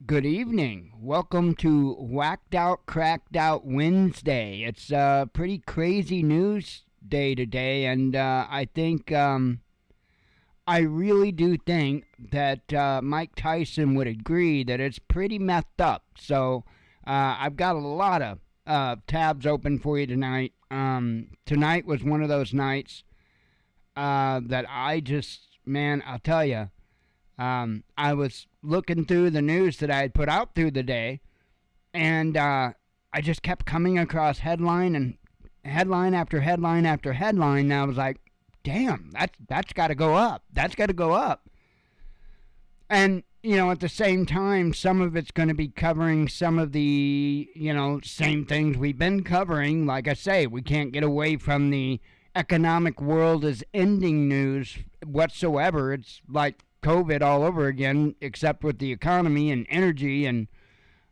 Good evening. Welcome to Whacked Out, Cracked Out Wednesday. It's a pretty crazy news day today, and I really do think that Mike Tyson would agree that it's pretty messed up. So I've got a lot of tabs open for you tonight. Tonight was one of those nights that man, I'll tell you. I was looking through the news that I had put out through the day, and I just kept coming across headline after headline after headline. And I was like, "Damn, that's got to go up. That's got to go up." And at the same time, some of it's going to be covering some of the same things we've been covering. Like I say, we can't get away from the economic world is ending news whatsoever. It's like COVID all over again, except with the economy and energy, and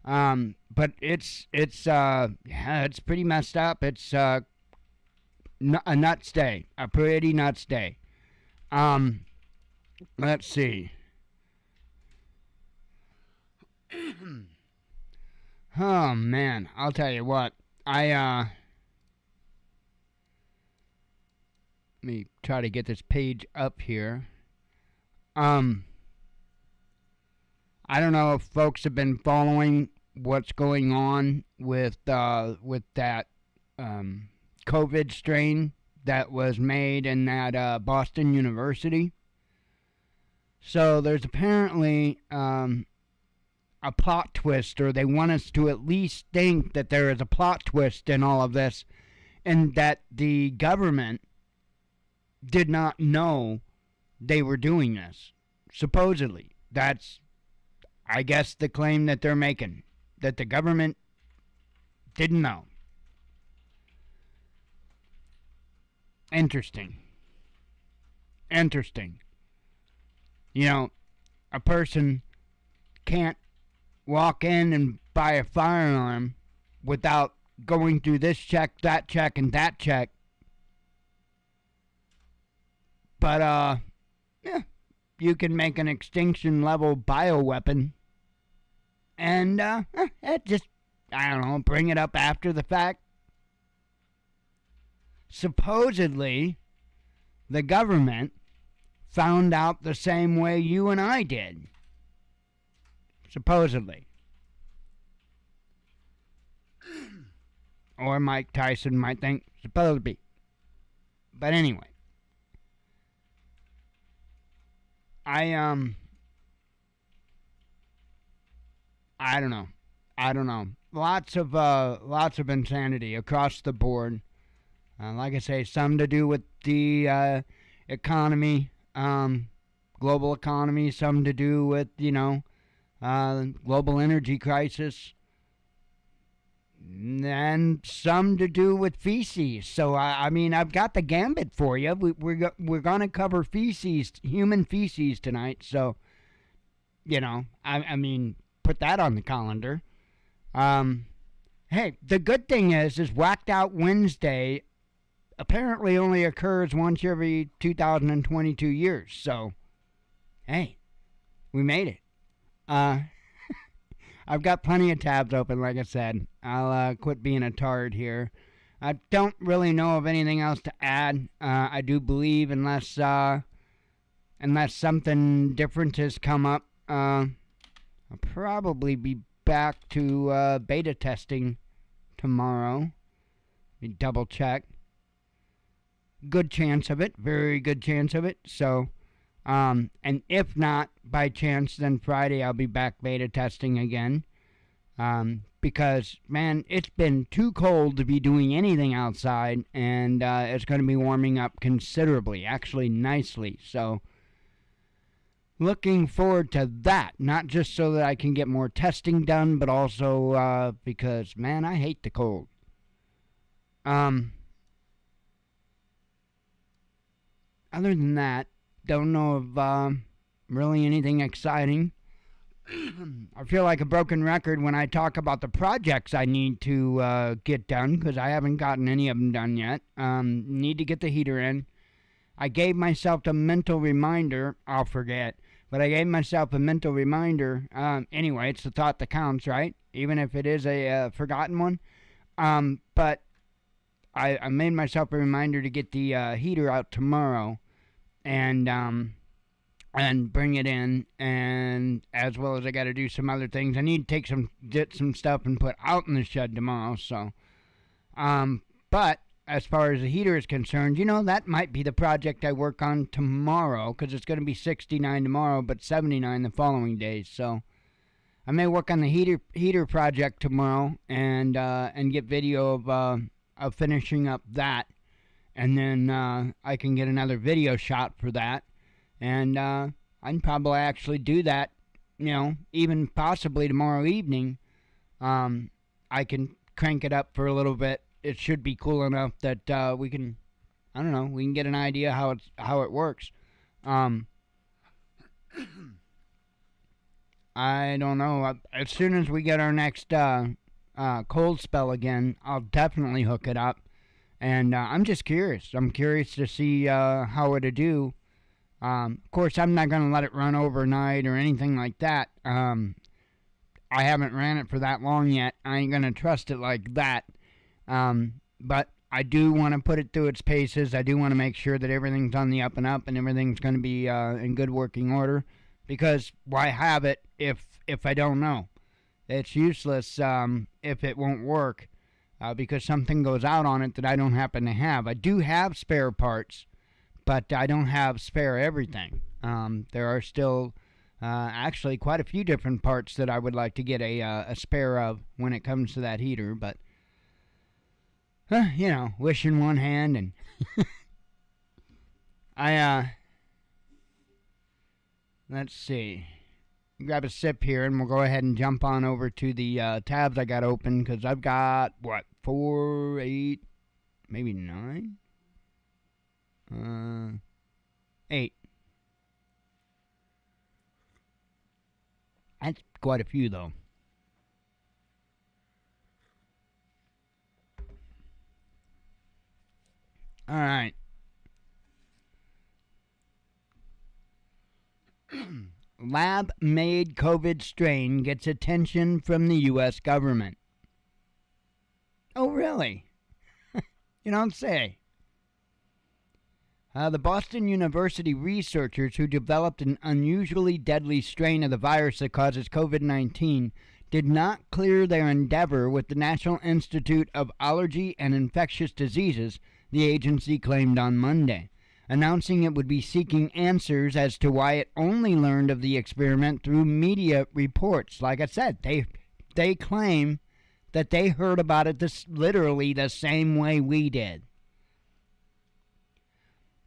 but it's pretty messed up. It's a nuts day, a pretty nuts day. Let's see. Oh man, I'll tell you what. Let me try to get this page up here. I don't know if folks have been following what's going on with that COVID strain that was made in that Boston University. So there's apparently a plot twist, or they want us to at least think that there is a plot twist in all of this, and that the government did not know they were doing this. Supposedly. That's, I guess, the claim that they're making. That the government didn't know. Interesting. A person can't walk in and buy a firearm without going through this check, and that check. But, you can make an extinction level bioweapon and bring it up after the fact. Supposedly, the government found out the same way you and I did. Supposedly. Or Mike Tyson might think supposedly. But anyway. I don't know. Lots of insanity across the board. Like I say, some to do with the economy, global economy. Some to do with global energy crisis, and some to do with feces. So I've got the gambit for you. We're gonna cover feces, human feces tonight. So, put that on the calendar. Hey, the good thing is Whacked Out Wednesday apparently only occurs once every 2022 years. So, hey, we made it. I've got plenty of tabs open, like I said. I'll quit being a tard here. I don't really know of anything else to add. I do believe unless something different has come up, I'll probably be back to beta testing tomorrow. Let me double check. Good chance of it. Very good chance of it. So, and if not by chance, then Friday I'll be back beta testing again. Because, man, it's been too cold to be doing anything outside, and it's going to be warming up considerably, actually nicely. So, looking forward to that. Not just so that I can get more testing done, but also because, man, I hate the cold. Other than that, don't know of really anything exciting. I feel like a broken record when I talk about the projects I need to get done, because I haven't gotten any of them done yet. Need to get the heater in. I gave myself a mental reminder, I'll forget, But I gave myself a mental reminder. Anyway, it's the thought that counts, right? Even if it is a forgotten one. But I made myself a reminder to get the heater out tomorrow, and bring it in, and as well as I got to do some other things. I need to get some stuff and put out in the shed tomorrow. So, but as far as the heater is concerned, that might be the project I work on tomorrow, because it's going to be 69 tomorrow, but 79 the following days. So I may work on the heater project tomorrow, and get video of finishing up that, and then I can get another video shot for that, and I can probably actually do that, even possibly tomorrow evening. I can crank it up for a little bit. It should be cool enough that we can, I don't know, we can get an idea how it works. I don't know. As soon as we get our next cold spell again, I'll definitely hook it up. And I'm just curious. I'm curious to see how it'll do. Of course, I'm not going to let it run overnight or anything like that. I haven't ran it for that long yet. I ain't going to trust it like that. But I do want to put it through its paces. I do want to make sure that everything's on the up and up and everything's going to be in good working order. Because why have it if I don't know? It's useless if it won't work, because something goes out on it that I don't happen to have. I do have spare parts, but I don't have spare everything. There are still actually quite a few different parts that I would like to get a spare of when it comes to that heater. But, wish in one hand. And let's see. Grab a sip here, and we'll go ahead and jump on over to the tabs I got open, because I've got, 4, 8, maybe 9? 8. That's quite a few, though. All right. Lab-made COVID strain gets attention from the U.S. government. Oh, really? You don't say. The Boston University researchers who developed an unusually deadly strain of the virus that causes COVID-19 did not clear their endeavor with the National Institute of Allergy and Infectious Diseases, the agency claimed on Monday, announcing it would be seeking answers as to why it only learned of the experiment through media reports. Like I said, they claim that they heard about it literally the same way we did.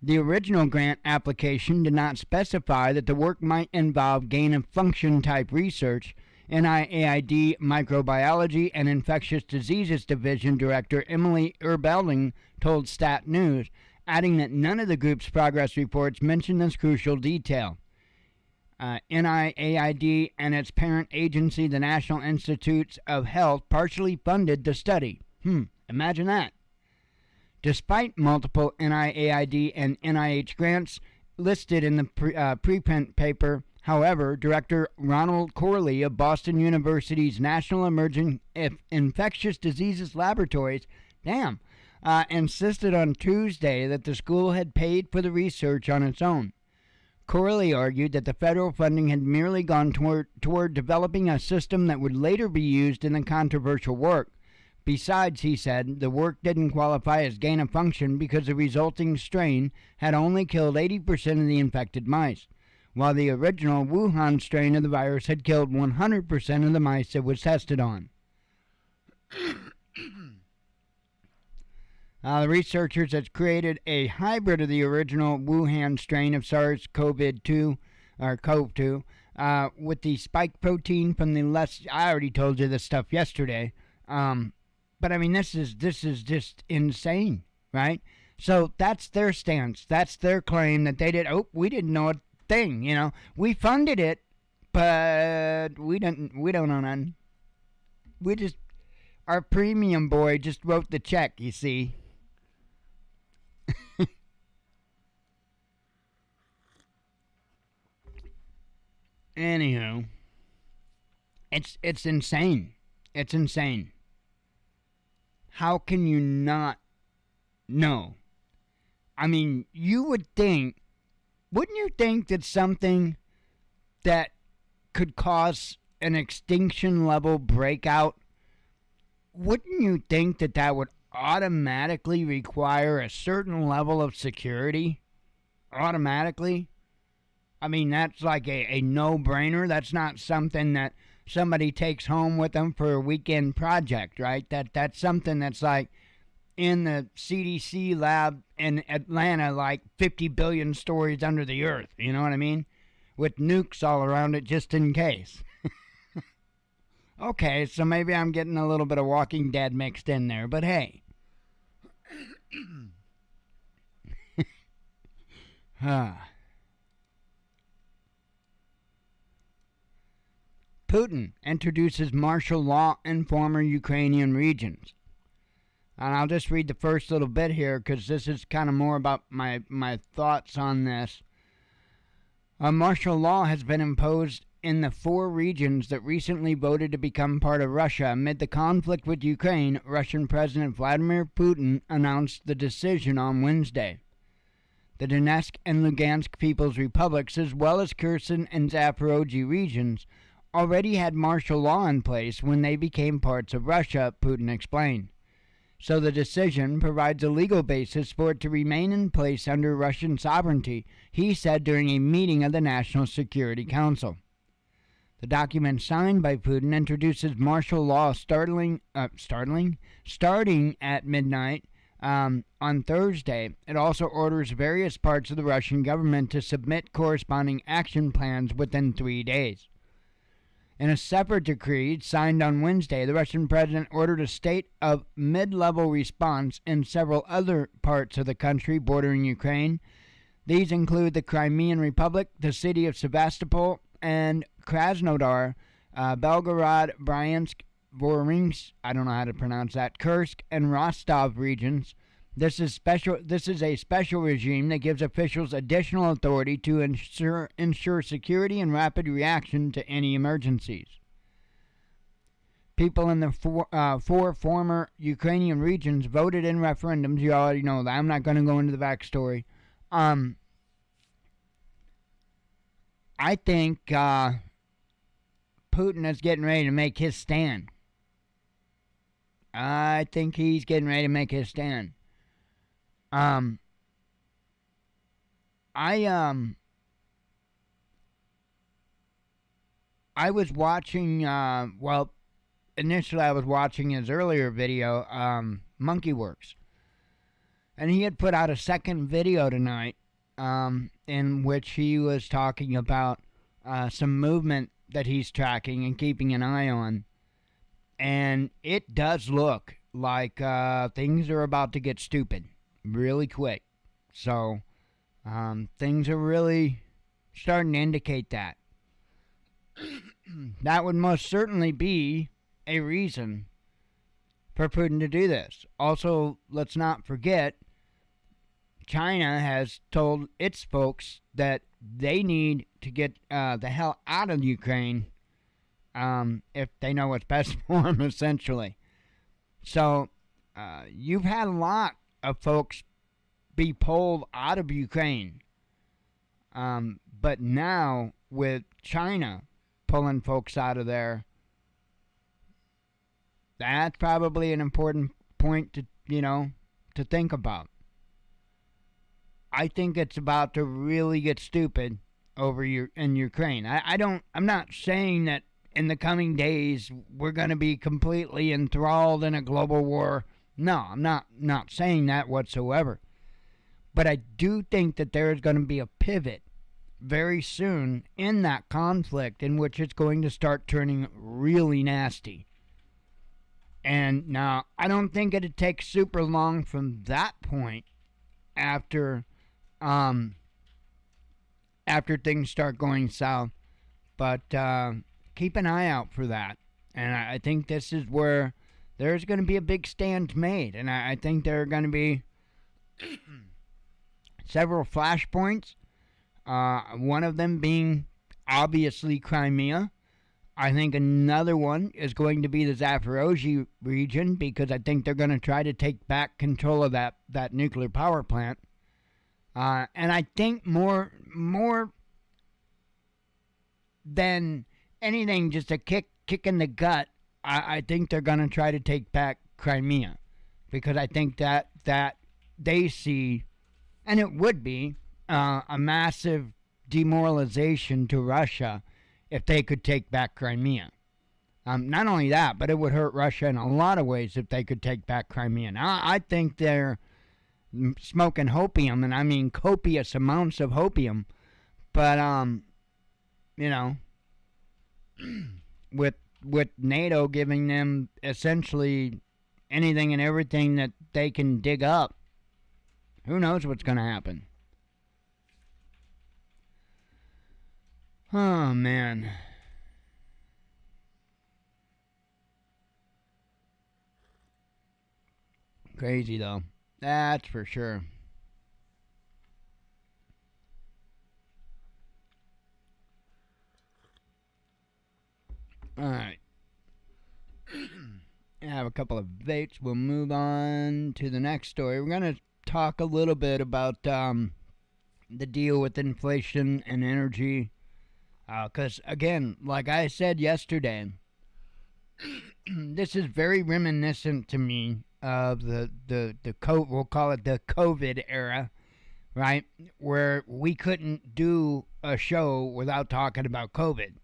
The original grant application did not specify that the work might involve gain-of-function type research. NIAID Microbiology and Infectious Diseases Division Director Emily Erbelding told Stat News, adding that none of the group's progress reports mention this crucial detail. NIAID and its parent agency, the National Institutes of Health, partially funded the study. Imagine that. Despite multiple NIAID and NIH grants listed in the preprint paper, however, Director Ronald Corley of Boston University's National Emerging Infectious Diseases Laboratories, insisted on Tuesday that the school had paid for the research on its own. Corley argued that the federal funding had merely gone toward developing a system that would later be used in the controversial work. Besides, he said, the work didn't qualify as gain of function because the resulting strain had only killed 80% of the infected mice, while the original Wuhan strain of the virus had killed 100% of the mice it was tested on. The researchers had created a hybrid of the original Wuhan strain of SARS-CoV-2, or CoV-2, with the spike protein from the I already told you this stuff yesterday. But I mean, this is just insane, right? So that's their stance. That's their claim that they did. We didn't know a thing, We funded it, but we don't know none. Our premium boy just wrote the check, you see. Anywho, it's insane. It's insane. How can you not know? I mean, you would think, wouldn't you think that something that could cause an extinction level breakout, wouldn't you think that that would automatically require a certain level of security? Automatically? I mean, that's like a no-brainer. That's not something that somebody takes home with them for a weekend project, right? That's something that's like in the CDC lab in Atlanta, like 50 billion stories under the earth. You know what I mean? With nukes all around it just in case. Okay, so maybe I'm getting a little bit of Walking Dead mixed in there, but hey. Putin introduces martial law in former Ukrainian regions. And I'll just read the first little bit here because this is kind of more about my thoughts on this. A martial law has been imposed in the 4 regions that recently voted to become part of Russia. Amid the conflict with Ukraine, Russian President Vladimir Putin announced the decision on Wednesday. The Donetsk and Lugansk People's Republics, as well as Kherson and Zaporozhye regions, already had martial law in place when they became parts of Russia, Putin explained. So the decision provides a legal basis for it to remain in place under Russian sovereignty, he said during a meeting of the National Security Council. The document signed by Putin introduces martial law starting at midnight on Thursday. It also orders various parts of the Russian government to submit corresponding action plans within 3 days. In a separate decree signed on Wednesday, the Russian president ordered a state of mid-level response in several other parts of the country bordering Ukraine. These include the Crimean Republic, the city of Sevastopol, and Krasnodar, Belgorod, Bryansk, Voronezh, I don't know how to pronounce that, Kursk, and Rostov regions. This is a special regime that gives officials additional authority to ensure security and rapid reaction to any emergencies. People in the four former Ukrainian regions voted in referendums. You already know that. I'm not going to go into the backstory. I think Putin is getting ready to make his stand. I think he's getting ready to make his stand. I was watching, initially I was watching his earlier video, Monkeyworks. And he had put out a second video tonight, in which he was talking about some movement that he's tracking and keeping an eye on. And it does look like things are about to get stupid really quick. So things are really starting to indicate that. That would most certainly be a reason for Putin to do this. Also, let's not forget, China has told its folks that they need to get the hell out of Ukraine if they know what's best for them, essentially. So you've had a lot of folks be pulled out of Ukraine. But now, with China pulling folks out of there, that's probably an important point to think about. I think it's about to really get stupid over in Ukraine. I'm not saying that in the coming days we're going to be completely enthralled in a global war. No, I'm not saying that whatsoever. But I do think that there is going to be a pivot very soon in that conflict in which it's going to start turning really nasty. And now, I don't think it'd take super long from that point after things start going south. But keep an eye out for that. And I think this is where there's going to be a big stand made. And I think there are going to be several flashpoints. One of them being obviously Crimea. I think another one is going to be the Zaporozhye region because I think they're going to try to take back control of that nuclear power plant. And I think more than anything, just a kick in the gut, I think they're going to try to take back Crimea because I think that they see, and it would be a massive demoralization to Russia if they could take back Crimea. Not only that, but it would hurt Russia in a lot of ways if they could take back Crimea. Now, I think they're smoking hopium, and I mean copious amounts of hopium. But, you know, with NATO giving them essentially anything and everything that they can dig up, who knows what's going to happen. Oh, man. Crazy, though. That's for sure. Alright. I have a couple of vapes. We'll move on to the next story. We're going to talk a little bit about the deal with inflation and energy. Because, again, like I said yesterday, this is very reminiscent to me of the we'll call it the COVID era, right? Where we couldn't do a show without talking about COVID.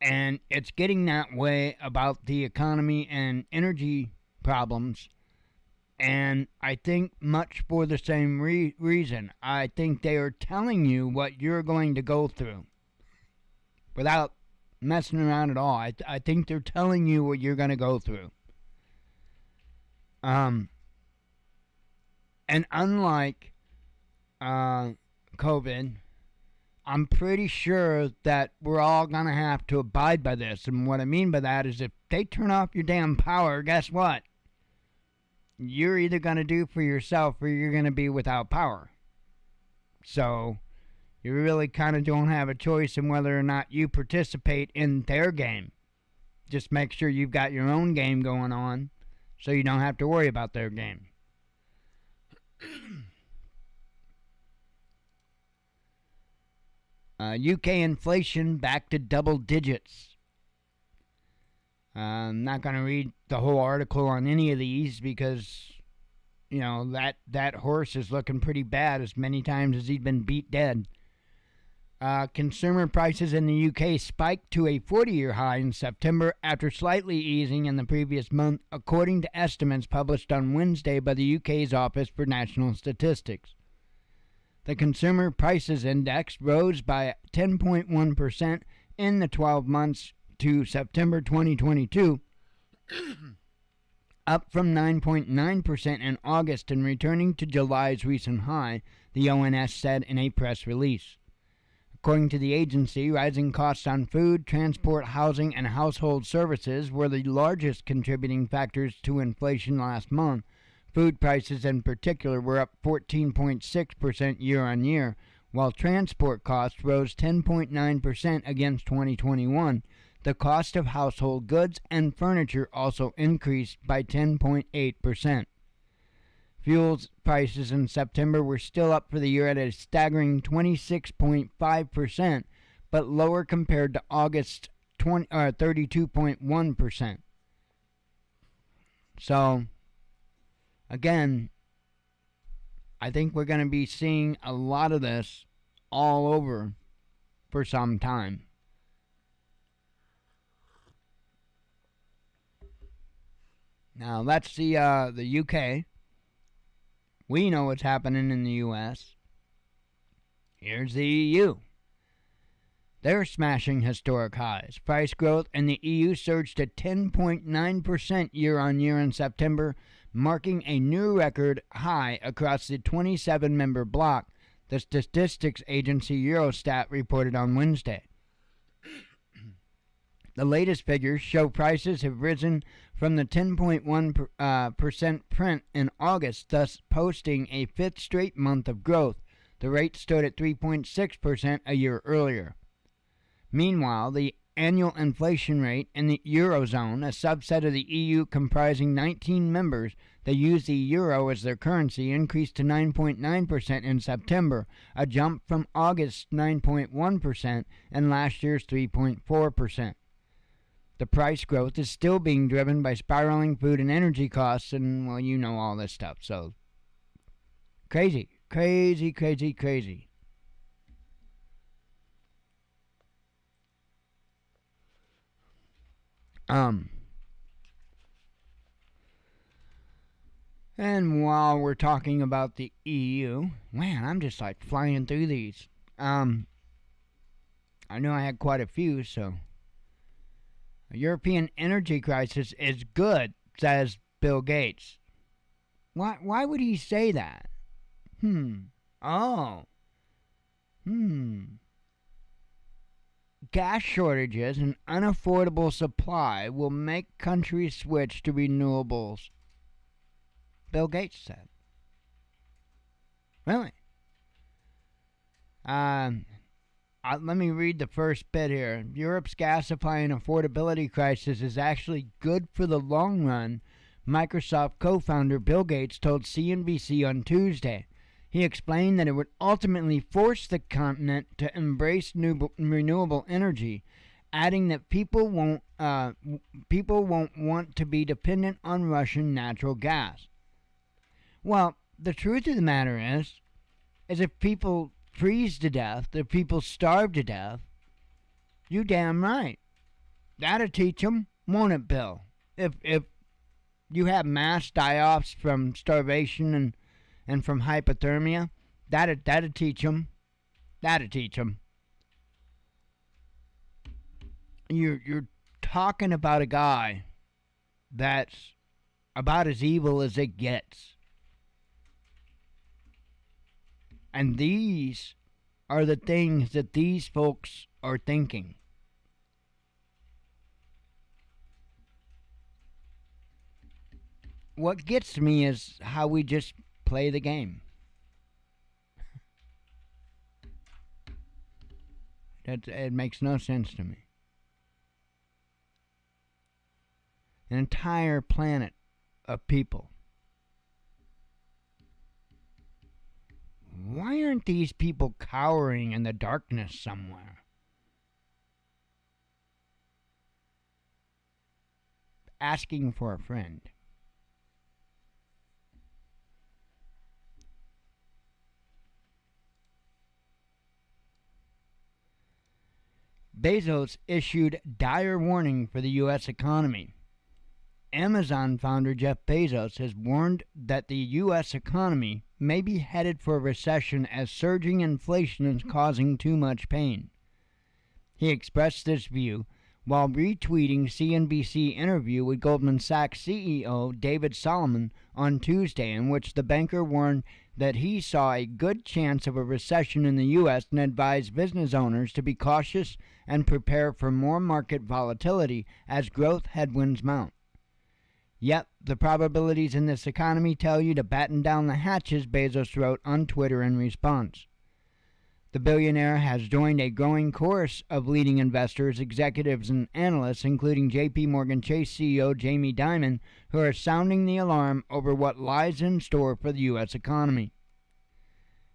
And it's getting that way about the economy and energy problems. And I think much for the same reason. I think they are telling you what you're going to go through without messing around at all. I think they're telling you what you're going to go through. And unlike COVID, I'm pretty sure that we're all going to have to abide by this. And what I mean by that is if they turn off your damn power, guess what? You're either going to do for yourself or you're going to be without power. So you really kind of don't have a choice in whether or not you participate in their game. Just make sure you've got your own game going on so you don't have to worry about their game. UK inflation back to double digits. I'm not going to read the whole article on any of these because, you know, that horse is looking pretty bad as many times as he's been beat dead. Consumer prices in the UK spiked to a 40-year high in September after slightly easing in the previous month, according to estimates published on Wednesday by the UK's Office for National Statistics. The Consumer Prices Index rose by 10.1% in the 12 months to September 2022, up from 9.9% in August and returning to July's recent high, the ONS said in a press release. According to the agency, rising costs on food, transport, housing, and household services were the largest contributing factors to inflation last month. Food prices in particular were up 14.6% year-on-year, while transport costs rose 10.9% against 2021. The cost of household goods and furniture also increased by 10.8%. Fuel prices in September were still up for the year at a staggering 26.5%, but lower compared to August's 32.1%. So, again, I think we're going to be seeing a lot of this all over for some time. Now, that's the UK. We know what's happening in the US. Here's the EU. They're smashing historic highs. Price growth in the EU surged to 10.9% year-on-year in September, marking a new record high across the 27-member bloc, the statistics agency Eurostat reported on Wednesday. The latest figures show prices have risen from the 10.1% print in August, thus posting a fifth straight month of growth. The rate stood at 3.6% a year earlier. Meanwhile, the annual inflation rate in the Eurozone, a subset of the EU comprising 19 members that use the euro as their currency, increased to 9.9% in September, a jump from August's 9.1% and last year's 3.4%. The price growth is still being driven by spiraling food and energy costs, and, well, you know all this stuff. So, crazy, crazy, crazy, crazy. And while we're talking about the EU, man, I'm just like flying through these. I know I had quite a few, so. A European energy crisis is good, says Bill Gates. Why would he say that? Oh. Gas shortages and unaffordable supply will make countries switch to renewables, Bill Gates said. Really? Let me read the first bit here. Europe's gas supply and affordability crisis is actually good for the long run, Microsoft co-founder Bill Gates told CNBC on Tuesday. He explained that it would ultimately force the continent to embrace renewable energy, adding that people won't want to be dependent on Russian natural gas. Well, the truth of the matter is if people freeze to death, if people starve to death, you damn right. That'll teach them, won't it, Bill? If you have mass die-offs from starvation and from hypothermia, that'll teach them. That'll teach them. You're talking about a guy that's about as evil as it gets. And these are the things that these folks are thinking. What gets me is how we just play the game. It makes no sense to me. An entire planet of people. Why aren't these people cowering in the darkness somewhere? Asking for a friend. Bezos issued dire warning for the U.S. economy. Amazon founder Jeff Bezos has warned that the U.S. economy may be headed for a recession as surging inflation is causing too much pain. He expressed this view while retweeting CNBC interview with Goldman Sachs CEO David Solomon on Tuesday, in which the banker warned that he saw a good chance of a recession in the U.S. and advised business owners to be cautious and prepare for more market volatility as growth headwinds mount. Yep, the probabilities in this economy tell you to batten down the hatches, Bezos wrote on Twitter in response. The billionaire has joined a growing chorus of leading investors, executives, and analysts, including J.P. Morgan Chase CEO Jamie Dimon, who are sounding the alarm over what lies in store for the U.S. economy.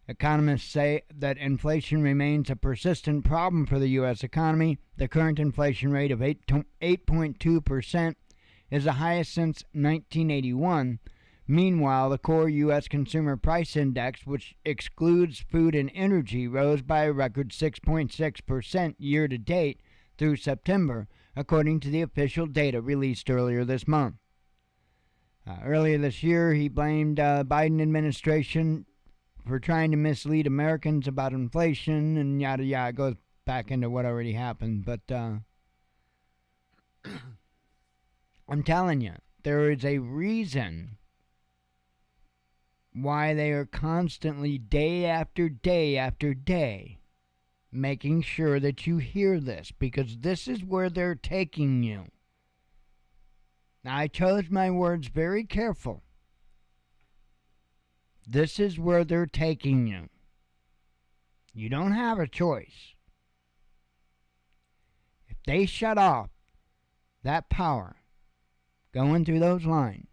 Economists say that inflation remains a persistent problem for the U.S. economy. The current inflation rate of 8.2% is the highest since 1981. Meanwhile, the core U.S. Consumer Price Index, which excludes food and energy, rose by a record 6.6% year-to-date through September, according to the official data released earlier this month. Earlier this year, he blamed the Biden administration for trying to mislead Americans about inflation and yada yada. It goes back into what already happened, but I'm telling you, there is a reason why they are constantly, day after day after day, making sure that you hear this, because this is where they're taking you. Now, I chose my words very careful. This is where they're taking you. You don't have a choice. they shut off that power going through those lines,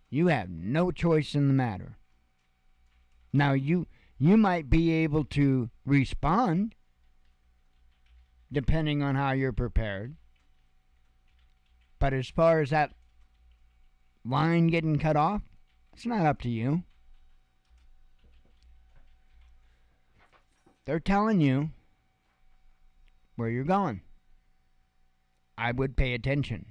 you have no choice in the matter. Now, you might be able to respond depending on how you're prepared. But as far as that line getting cut off, it's not up to you. They're telling you where you're going. I would pay attention.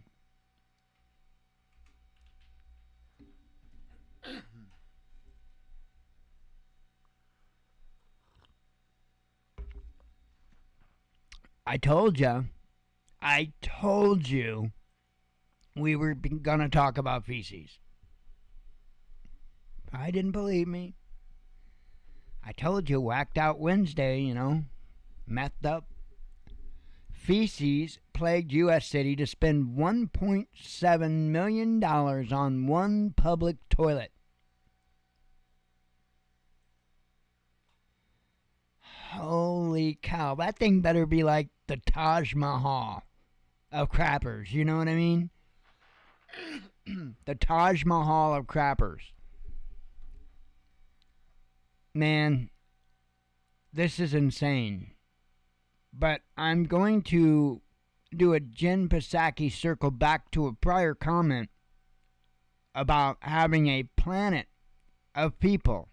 I told you we were going to talk about feces. I didn't believe me. I told you, whacked out Wednesday, methed up. Feces plagued U.S. city to spend $1.7 million on one public toilet. Holy cow, that thing better be like the Taj Mahal of crappers, you know what I mean? The Taj Mahal of crappers. Man, this is insane. But I'm going to do a Jen Psaki circle back to a prior comment about having a planet of people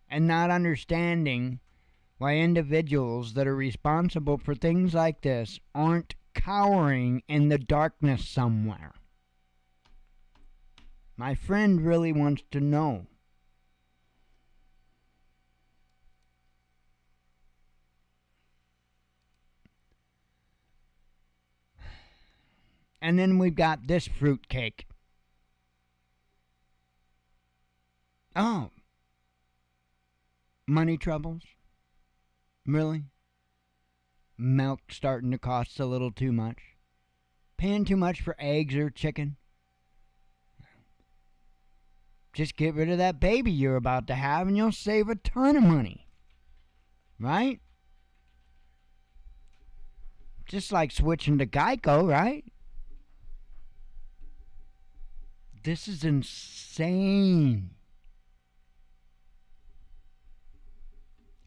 and not understanding why individuals that are responsible for things like this aren't cowering in the darkness somewhere. My friend really wants to know. And then we've got this fruitcake. Oh. Money troubles? Really? Milk starting to cost a little too much? Paying too much for eggs or chicken? Just get rid of that baby you're about to have and you'll save a ton of money. Right? Just like switching to Geico, right? This is insane.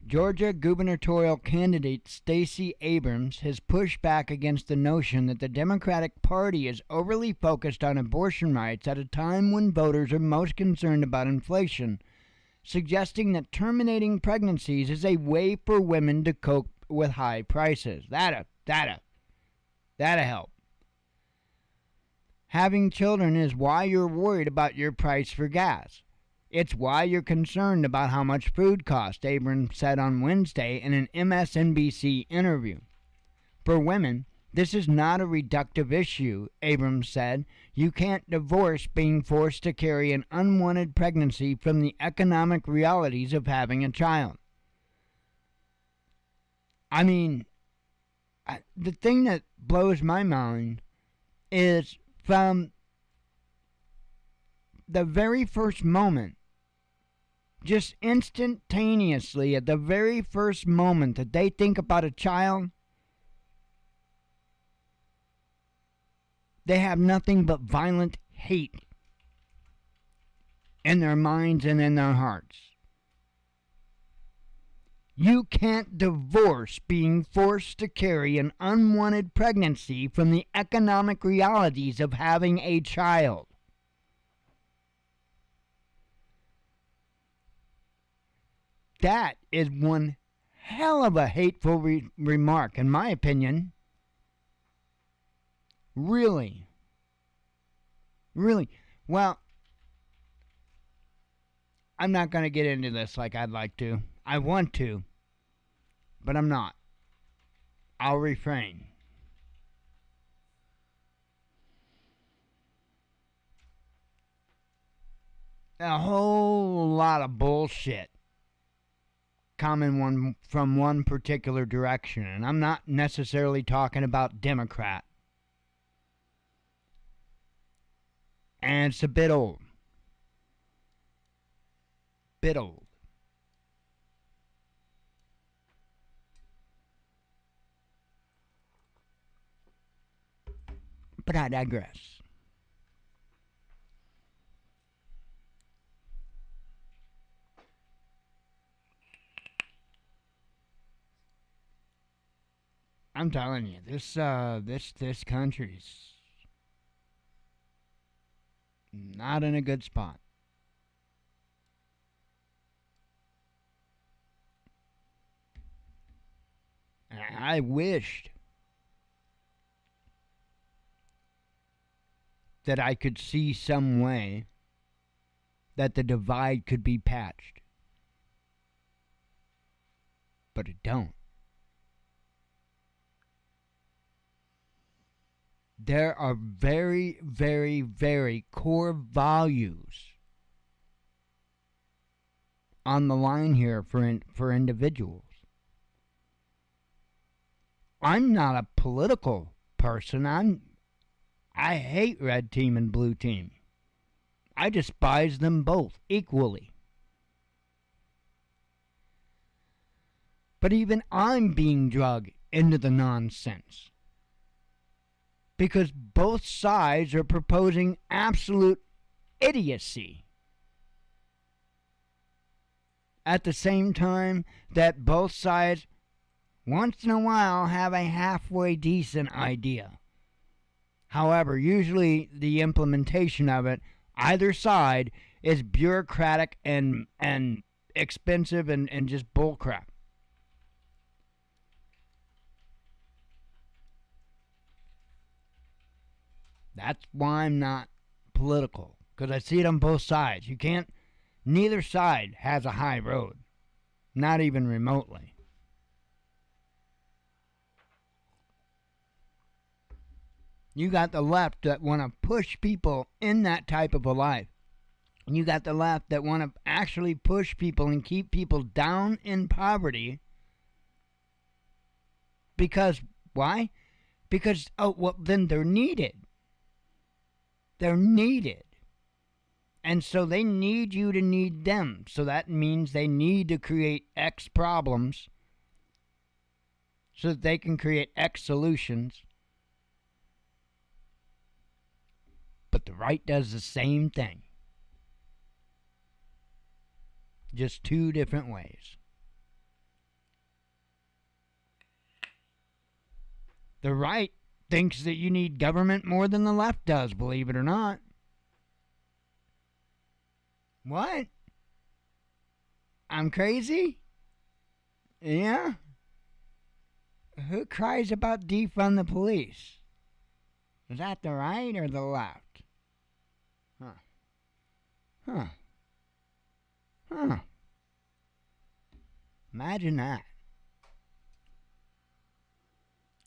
Georgia gubernatorial candidate Stacey Abrams has pushed back against the notion that the Democratic Party is overly focused on abortion rights at a time when voters are most concerned about inflation, suggesting that terminating pregnancies is a way for women to cope with high prices. That'll help. Having children is why you're worried about your price for gas. It's why you're concerned about how much food costs, Abrams said on Wednesday in an MSNBC interview. For women, this is not a reductive issue, Abrams said. You can't divorce being forced to carry an unwanted pregnancy from the economic realities of having a child. I mean, the thing that blows my mind is from the very first moment, just instantaneously at the very first moment that they think about a child, they have nothing but violent hate in their minds and in their hearts. You can't divorce being forced to carry an unwanted pregnancy from the economic realities of having a child. That is one hell of a hateful remark, in my opinion. Really. Really. Well, I'm not going to get into this like I'd like to. I want to, but I'm not. I'll refrain. A whole lot of bullshit coming from one particular direction, and I'm not necessarily talking about Democrat. And it's a bit old. Bit old. But I digress. I'm telling you, this country's not in a good spot. And I wished that I could see some way that the divide could be patched. But it don't. There are very, very, very core values on the line here for individuals. I'm not a political person. I hate red team and blue team. I despise them both equally. But even I'm being dragged into the nonsense. Because both sides are proposing absolute idiocy. At the same time that both sides, once in a while, have a halfway decent idea. However, usually the implementation of it, either side, is bureaucratic and expensive and just bullcrap. That's why I'm not political, because I see it on both sides. You can't, neither side has a high road, not even remotely. You got the left that want to push people in that type of a life. And you got the left that want to actually push people and keep people down in poverty. Because, why? Because, then they're needed. They're needed. And so they need you to need them. So that means they need to create X problems so that they can create X solutions. But the right does the same thing. Just two different ways. The right thinks that you need government more than the left does, believe it or not. What? I'm crazy? Yeah? Who cries about defund the police? Is that the right or the left? Huh. Imagine that.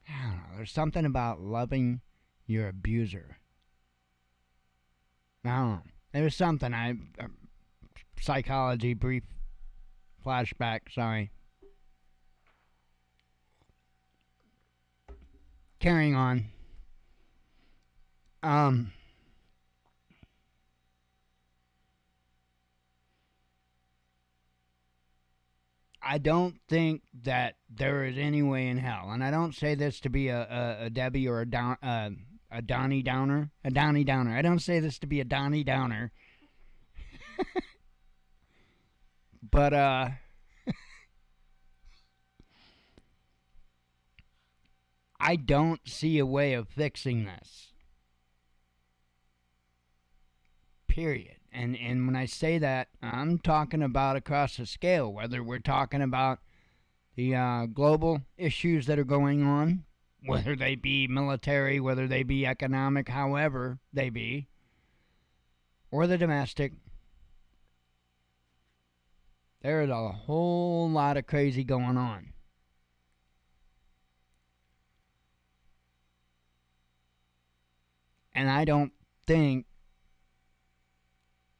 I don't know. There's something about loving your abuser. I don't know. There's something. Psychology, brief flashback, sorry. Carrying on. I don't think that there is any way in hell, and I don't say this to be a Debbie or a Donnie Downer. A Donnie Downer. I don't say this to be a Donnie Downer. But, I don't see a way of fixing this. Period. And when I say that, I'm talking about across the scale, whether we're talking about the global issues that are going on, whether they be military, whether they be economic, however they be, or the domestic. There is a whole lot of crazy going on. And I don't think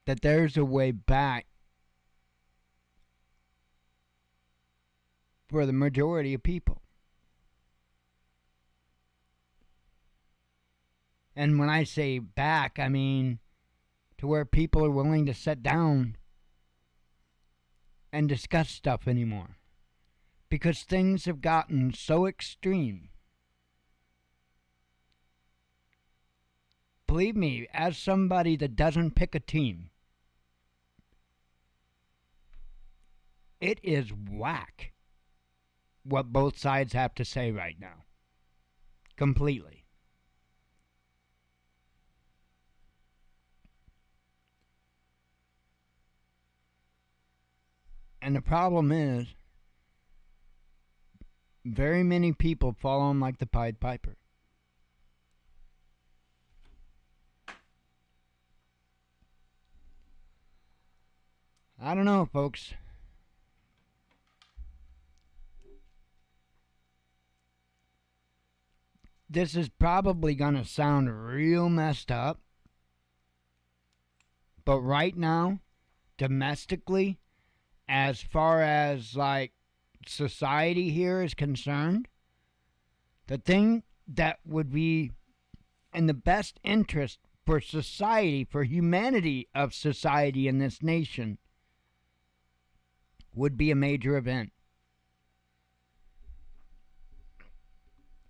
that there's a way back for the majority of people. And when I say back, I mean to where people are willing to sit down and discuss stuff anymore. Because things have gotten so extreme believe me, as somebody that doesn't pick a team, it is whack what both sides have to say right now. Completely. And the problem is, very many people follow him like the Pied Piper. I don't know, folks. This is probably going to sound real messed up. But right now, domestically, as far as like society here is concerned, the thing that would be in the best interest for society, for humanity of society in this nation, would be a major event.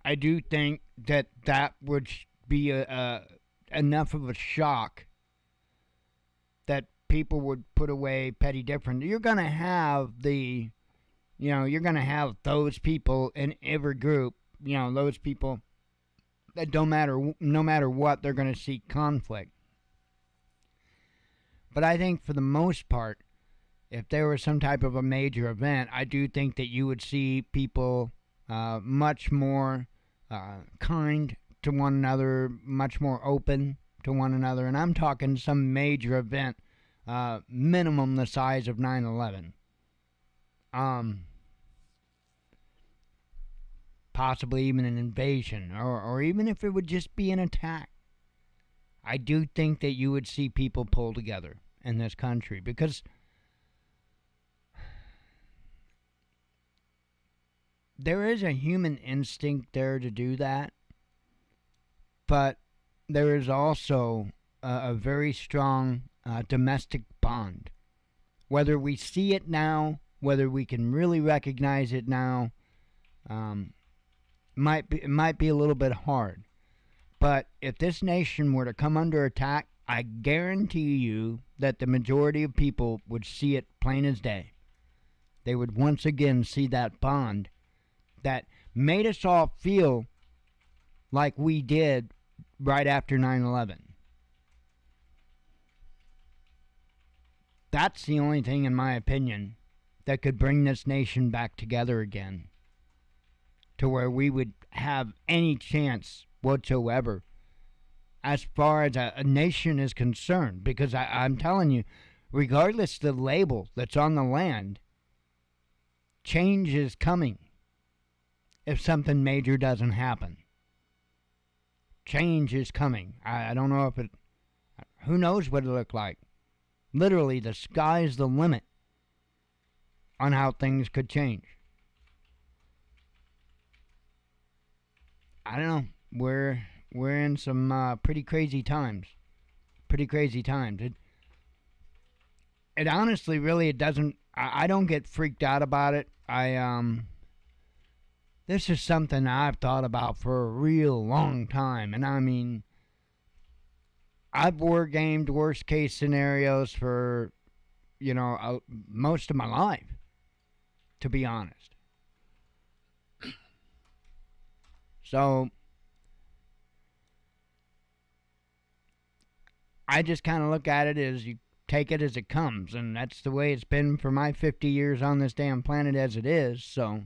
I do think that would be enough of a shock that people would put away petty difference. You're going to have you're going to have those people in every group, those people that no matter what, they're going to seek conflict. But I think for the most part, if there was some type of a major event, I do think that you would see people much more kind to one another, much more open to one another. And I'm talking some major event, minimum the size of 9/11. Possibly even an invasion, or even if it would just be an attack. I do think that you would see people pull together in this country, because there is a human instinct there to do that, but there is also a very strong domestic bond. Whether we see it now, whether we can really recognize it now, it might be a little bit hard. But if this nation were to come under attack, I guarantee you that the majority of people would see it plain as day. They would once again see that bond that made us all feel like we did right after 9/11. That's the only thing, in my opinion, that could bring this nation back together again, to where we would have any chance whatsoever as far as a nation is concerned. Because I'm telling you, regardless of the label that's on the land, change is coming. If something major doesn't happen, change is coming. I don't know if it, who knows what it'll look like. Literally, the sky's the limit on how things could change. I don't know. We're in some pretty crazy times. Pretty crazy times. It honestly, really, it doesn't. I don't get freaked out about it. This is something I've thought about for a real long time, and I mean, I've wargamed worst case scenarios for, most of my life, to be honest. So, I just kind of look at it as you take it as it comes, and that's the way it's been for my 50 years on this damn planet as it is, so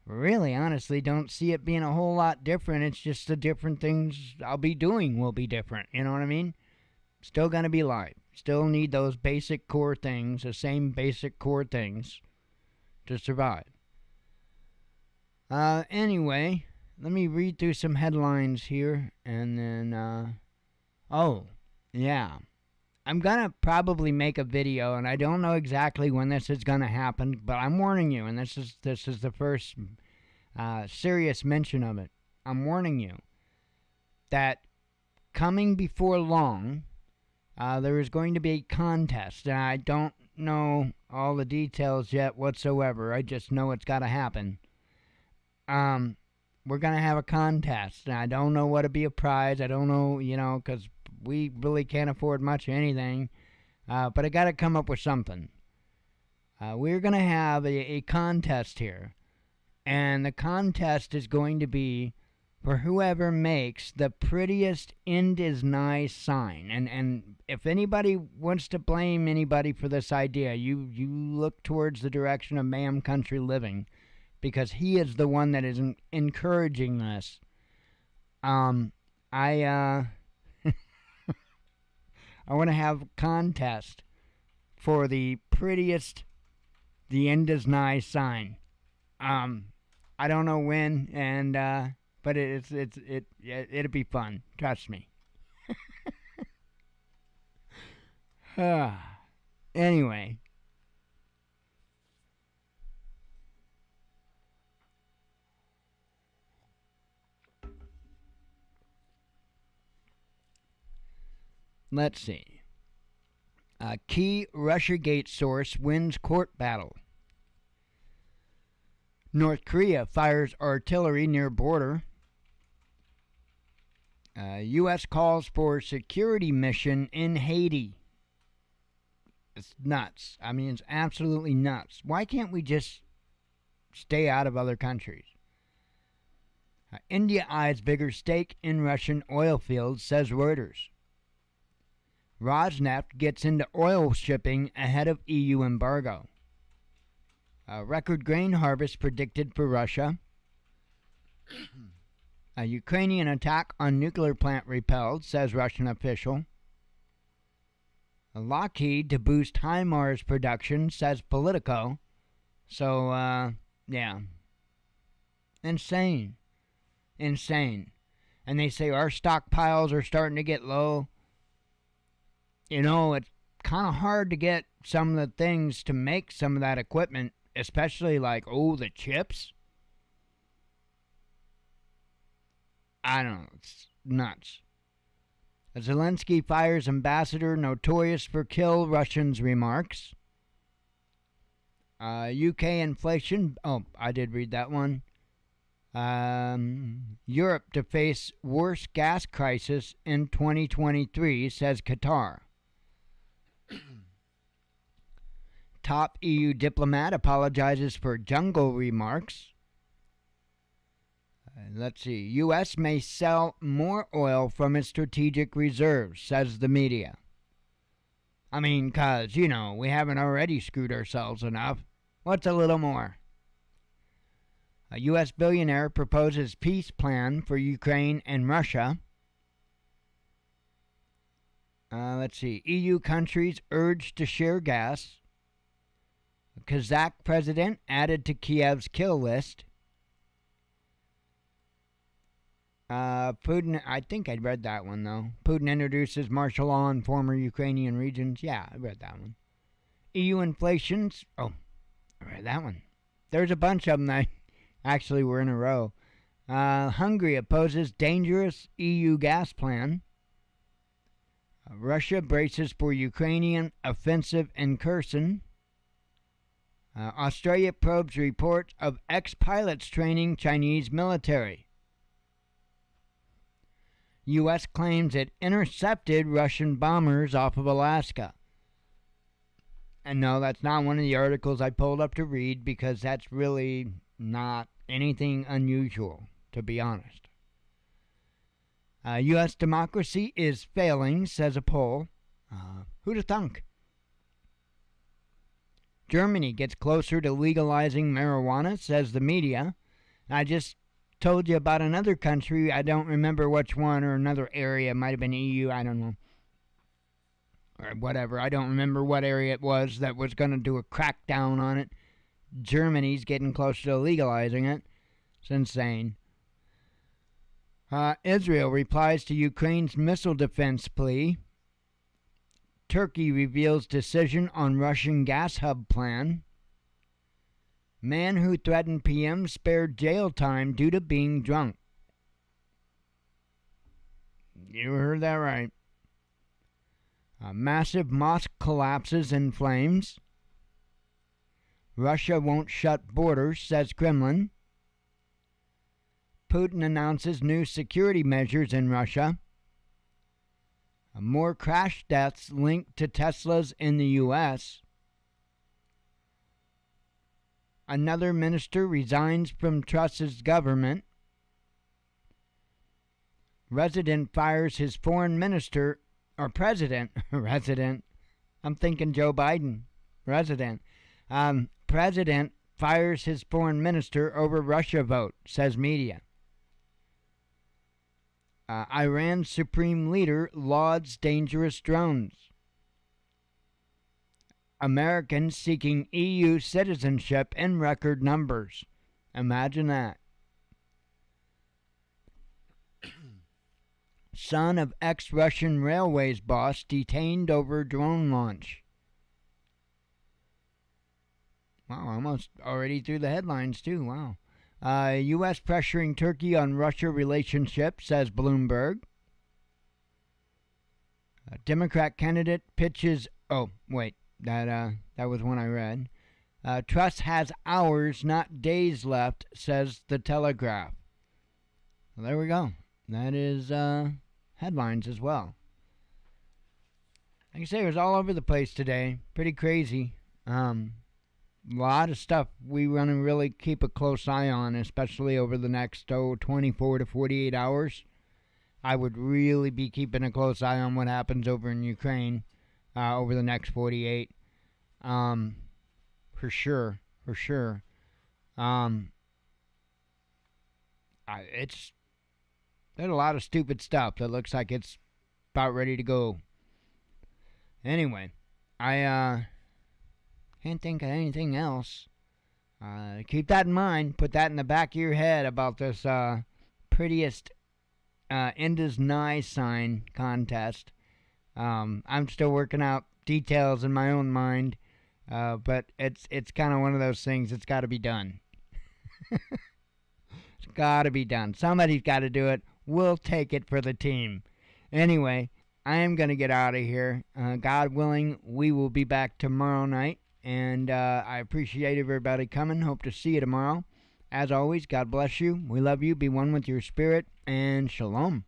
really, honestly, don't see it being a whole lot different. It's just the different things I'll be doing will be different. You know what I mean? Still gonna be live. Still need those basic core things, the same basic core things to survive. Anyway, let me read through some headlines here, and then, oh, yeah. I'm gonna probably make a video, and I don't know exactly when this is gonna happen, but I'm warning you, and this is the first serious mention of it. I'm warning you that coming before long, there is going to be a contest, and I don't know all the details yet whatsoever. I just know it's got to happen. We're gonna have a contest, and I don't know what to be a prize. I don't know, because we really can't afford much of anything. But I got to come up with something. We're going to have a contest here. And the contest is going to be for whoever makes the prettiest "end is nigh" sign. And if anybody wants to blame anybody for this idea, you look towards the direction of Ma'am Country Living, because he is the one that is encouraging this. I want to have a contest for the prettiest "the end is nigh" sign. I don't know when, and but it'll be fun. Trust me. Anyway. Let's see. A key Russiagate source wins court battle. North Korea fires artillery near border. U.S. calls for security mission in Haiti. It's nuts. I mean, it's absolutely nuts. Why can't we just stay out of other countries? India eyes bigger stake in Russian oil fields, says Reuters. Rosneft gets into oil shipping ahead of EU embargo. Record grain harvest predicted for Russia. A Ukrainian attack on nuclear plant repelled, says Russian official. Lockheed to boost HIMARS production, says Politico. So, yeah. Insane. Insane. And they say our stockpiles are starting to get low. You know, it's kind of hard to get some of the things to make some of that equipment, especially like, the chips. I don't know. It's nuts. Zelensky fires ambassador notorious for kill Russians remarks. UK inflation. Oh, I did read that one. Europe to face worst gas crisis in 2023, says Qatar. Top EU diplomat apologizes for jungle remarks. Let's see. U.S. may sell more oil from its strategic reserves, says the media. I mean, 'cause, we haven't already screwed ourselves enough. What's a little more? A U.S. billionaire proposes peace plan for Ukraine and Russia. Let's see. EU countries urged to share gas. Kazakh president added to Kiev's kill list. Putin, I think I read that one, though. Putin introduces martial law in former Ukrainian regions. Yeah, I read that one. EU inflations. Oh, I read that one. There's a bunch of them that actually were in a row. Hungary opposes dangerous EU gas plan. Russia braces for Ukrainian offensive in Kherson. Australia probes reports of ex-pilots training Chinese military. U.S. claims it intercepted Russian bombers off of Alaska. And no, that's not one of the articles I pulled up to read, because that's really not anything unusual, to be honest. U.S. democracy is failing, says a poll. Who'd have thunk? Germany gets closer to legalizing marijuana, says the media. I just told you about another country. I don't remember which one, or another area. It might have been EU. I don't know. Or whatever. I don't remember what area it was that was going to do a crackdown on it. Germany's getting closer to legalizing it. It's insane. Israel replies to Ukraine's missile defense plea. Turkey reveals decision on Russian gas hub plan. Man who threatened PM spared jail time due to being drunk. You heard that right. A massive mosque collapses in flames. Russia won't shut borders, says Kremlin. Putin announces new security measures in Russia. More crash deaths linked to Teslas in the U.S. Another minister resigns from Truss's government. Resident fires his foreign minister, or president, resident. I'm thinking Joe Biden, resident. President fires his foreign minister over Russia vote, says media. Iran's supreme leader lauds dangerous drones. Americans seeking EU citizenship in record numbers. Imagine that. Son of ex-Russian railways boss detained over drone launch. Wow, almost already through the headlines too. Wow. U.S. pressuring Turkey on Russia relationship, says Bloomberg. A Democrat candidate pitches... Oh, wait. That was one I read. Truss has hours, not days left, says the Telegraph. Well, there we go. That is headlines as well. Like I say, it was all over the place today. Pretty crazy. A lot of stuff we want to really keep a close eye on, especially over the next 24 to 48 hours. I would really be keeping a close eye on what happens over in Ukraine over the next 48. For sure. There's a lot of stupid stuff that looks like it's about ready to go. Anyway, I can't think of anything else. Keep that in mind. Put that in the back of your head about this prettiest end is nigh sign contest. I'm still working out details in my own mind, but it's kind of one of those things. It's got to be done. It's got to be done. Somebody's got to do it. We'll take it for the team. Anyway, I am going to get out of here. God willing, we will be back tomorrow night. And I appreciate everybody coming. Hope to see you tomorrow. As always, God bless you. We love you. Be one with your spirit. And shalom.